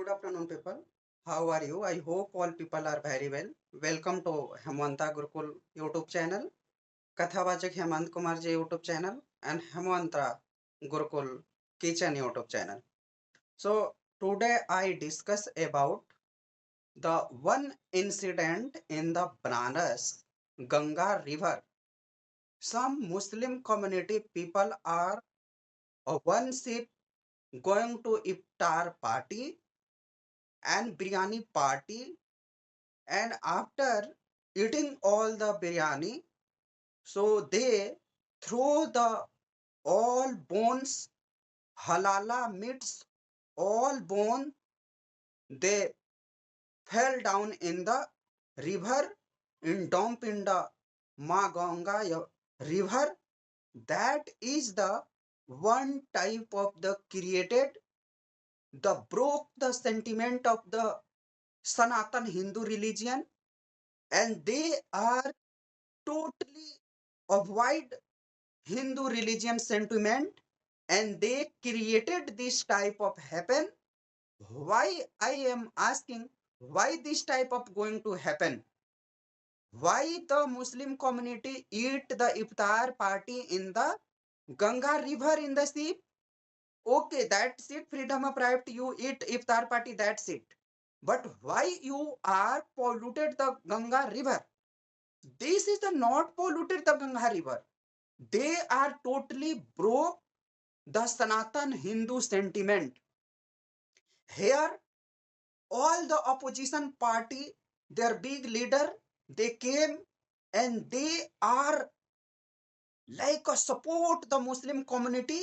Good afternoon, people. How are you? I hope all people are very well. Welcome to Hemanta Gurukul YouTube channel, Kathavachak Hemant Kumar ji YouTube channel, and Hemanta Gurukul Kitchen YouTube channel. So today I discuss about the one incident in the Banaras Ganga River. Some Muslim community people are one ship going to iftar party and biryani party, and after eating all the biryani, so they throw the all bones, halala meats, all bone, they fell down in the river, in dump in the Maganga river. That is the one type of the created, the broke the sentiment of the Sanatan Hindu religion, and they are totally avoid Hindu religion sentiment, and they created this type of happen. Why I am asking, why this type of going to happen? Why the Muslim community eat the iftar party in the Ganga river in the sea? Okay, that's it. Freedom of right. You eat iftar party. That's it. But why you are polluted the Ganga river? This is the not polluted the Ganga river. They are totally broke the Sanatan Hindu sentiment. Here, all the opposition party, their big leader, they came and they are like a support the Muslim community.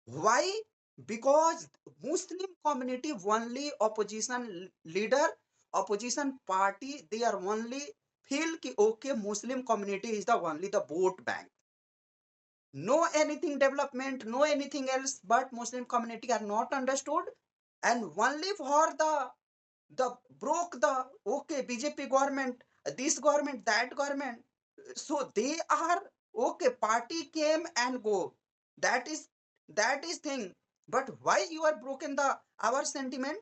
Why? Because Muslim community only opposition leader, opposition party, they are only feel ki okay, Muslim community is the only the vote bank. No anything development, no anything else, but Muslim community are not understood, and only for the broke the okay BJP government, this government, that government. So they are okay. Party came and go. That is thing. But why you are broken the our sentiment?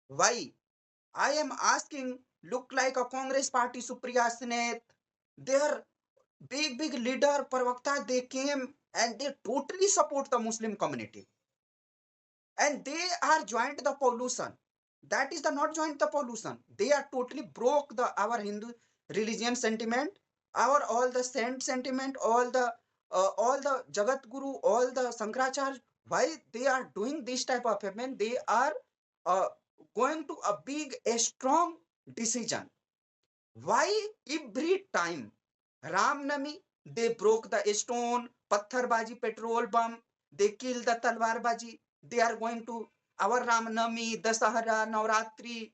Why? I am asking. Look like a Congress party Supriya Sineth. Their big leader Pravakta, they came and they totally support the Muslim community, and they are joined the pollution. That is the not joined the pollution. They are totally broke the our Hindu religion sentiment, our all the saint sentiment, all the Jagat Guru, all the Sankracharya. Why they are doing this type of event? They are uh, going to a big a strong decision. Why every time Ramnami, they broke the stone, Patharbaji, petrol bomb, they kill the Talwarbaji. They are going to our Ramnami, Dasahara, Navratri.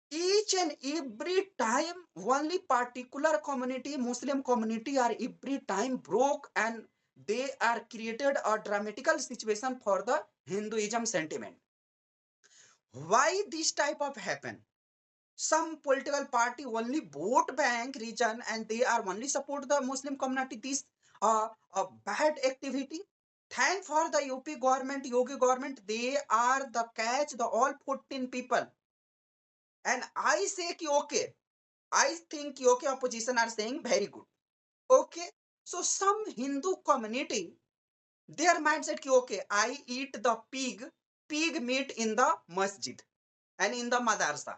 Each and every time, only particular community, Muslim community, are every time broke, and they are created a dramatical situation for the Hinduism sentiment. Why this type of happen? Some political party only vote bank region, and they are only support the Muslim community. This a bad activity. Thank for the UP government, Yogi government. They are the catch the all 14 people. And I say ki okay. I think ki okay, opposition are saying very good. Okay. So some Hindu community, their mindset ki okay, I eat the pig meat in the masjid and in the madarsa.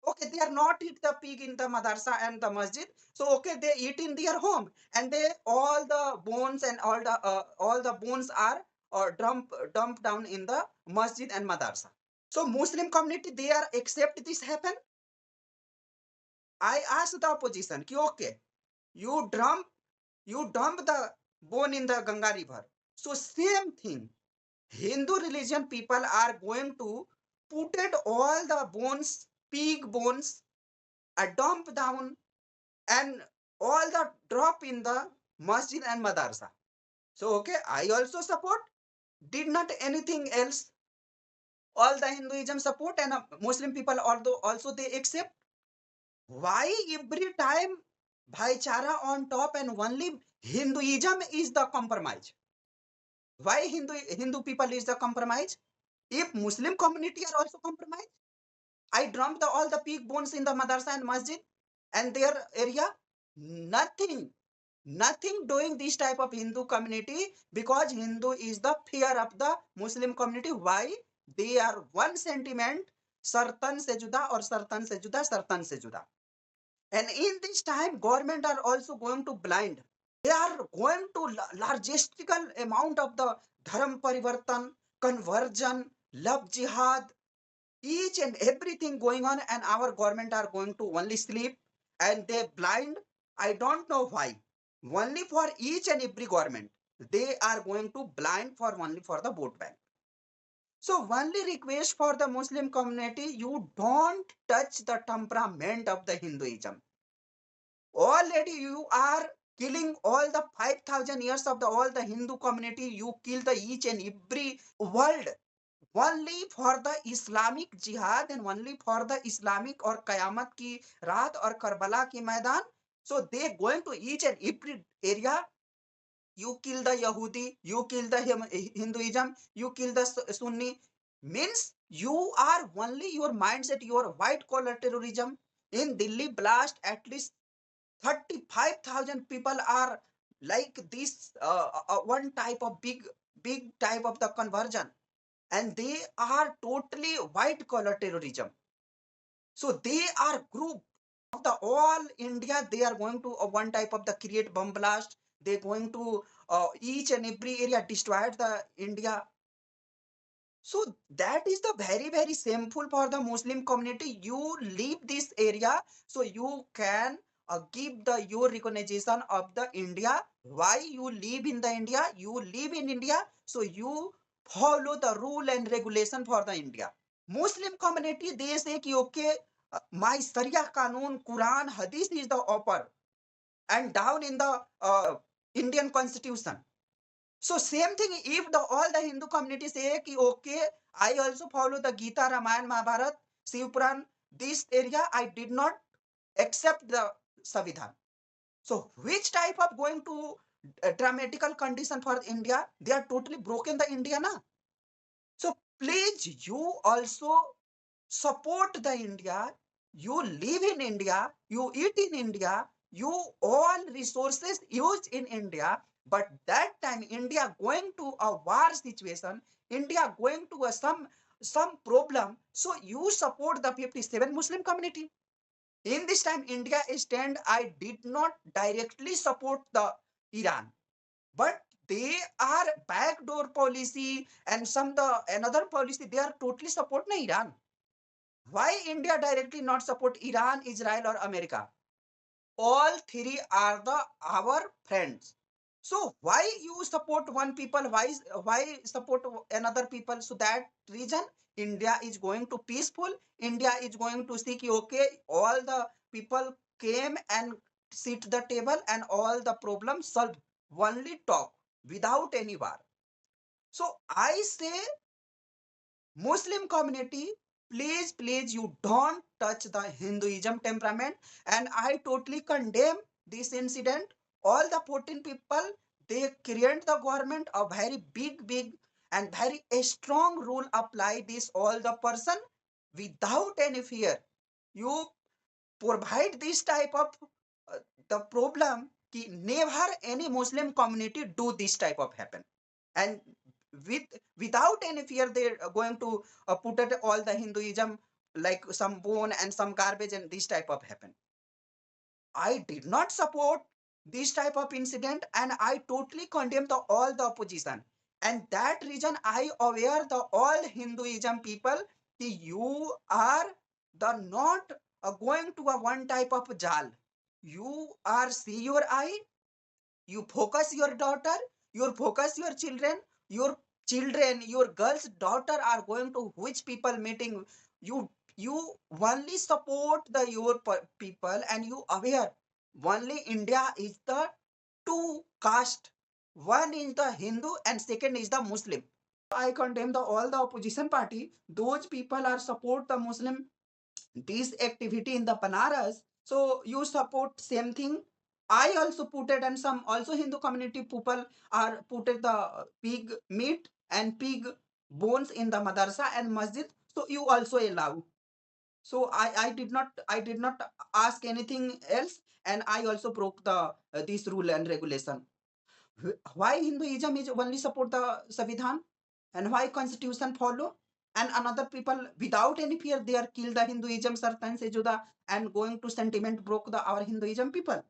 Okay, they are not eat the pig in the madarsa and the masjid. So okay, they eat in their home, and they all the bones and all the bones are dumped down in the masjid and madarsa. So Muslim community, they are accept this happen. I ask the opposition ki okay, you dump the bone in the Ganga river. So same thing, Hindu religion people are going to put it all the bones, pig bones, a dump down, and all the drop in the masjid and madarsa. So okay, I also support. Did not anything else. All the Hinduism support, and Muslim people although also they accept. Why every time bhaichara on top and only Hinduism is the compromise? Why Hindu people is the compromise? If Muslim community are also compromised, I dumped all the pig bones in the madrasa and masjid and their area. Nothing, nothing doing this type of Hindu community, because Hindu is the fear of the Muslim community. Why? They are one sentiment, sartan se juda or sartan se juda, sartan se juda. And in this time, government are also going to blind. They are going to largestical amount of the dharam parivartan, conversion, love jihad, each and everything going on, and our government are going to only sleep and they blind. I don't know why. Only for each and every government, they are going to blind for only for the vote bank. So only request for the Muslim community, you don't touch the temperament of the Hinduism. Already you are killing all the 5,000 years of the all the Hindu community. You kill the each and every world only for the Islamic jihad and only for the Islamic or Qayamat ki Raat or Karbala ki Maidan. So they going to each and every area. You kill the Yahudi, you kill the Hinduism, you kill the Sunni. Means you are only your mindset, your white collar terrorism. In Delhi blast, at least 35,000 people are like this one type of big type of the conversion, and they are totally white collar terrorism. So they are group of the all India. They are going to one type of the create bomb blast. They're going to each and every area destroy the India. So that is the very shameful for the Muslim community. You leave this area so you can give the your recognition of the India. Why you live in the India? You live in India, so you follow the rule and regulation for the India. Muslim community, they say कि okay, my Sharia Kanun, Quran, Hadith is the upper and down in the Indian constitution. So same thing, if the all the Hindu community say कि okay, I also follow the Gita, Ramayana, Mahabharat, Shiv Puran, this area I did not accept the Savidhan. So which type of going to dramatical condition for India? They are totally broken the India na. So please, you also support the India. You live in India, you eat in India, you all resources used in India. But that time India going to a war situation, India going to a some problem. So you support the 57 Muslim community. In this time India stand, I did not directly support the Iran, but they are backdoor policy and some the another policy, they are totally support na Iran. Why India directly not support Iran, Israel or America? All three are the our friends. So why you support one people? Why support another people? So that reason India is going to peaceful. India is going to see okay, all the people came and sit the table and all the problems solved. Only talk without any war. So I say Muslim community, please, you don't touch the Hinduism temperament. And I totally condemn this incident. All the 14 people, they create the government a very big and very strong rule apply this all the person without any fear. You provide this type of uh, the problem ki never any Muslim community do this type of happen. And with without any fear they're going to put it all the Hinduism like some bone and some garbage and this type of happen. I did not support this type of incident and I totally condemn the all the opposition. And that reason I aware the all Hinduism people that you are the not going to a one type of jal. You are see your eye, you focus your daughter, you focus your children, your girls daughter are going to which people meeting. You only support the your people and you aware only India is the two caste, one is the Hindu and second is the Muslim. I condemn the all the opposition party, those people are support the Muslim this activity in the Banaras. So you support same thing. I also put it, and some also Hindu community people are put it the pig meat and pig bones in the madrasa and masjid, so you also allow. So I did not ask anything else, and I also broke the this rule and regulation. Why Hinduism is only support the Savidhan, and why Constitution follow? And another people without any fear they are kill the Hinduism Sartan se juda and going to sentiment broke the our Hinduism people.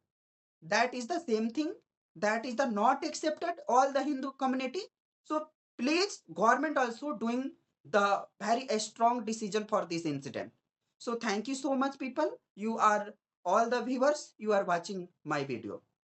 That is the same thing. That is the not accepted all the Hindu community. So please, government also doing the very strong decision for this incident. So thank you so much, people. You are all the viewers. You are watching my video.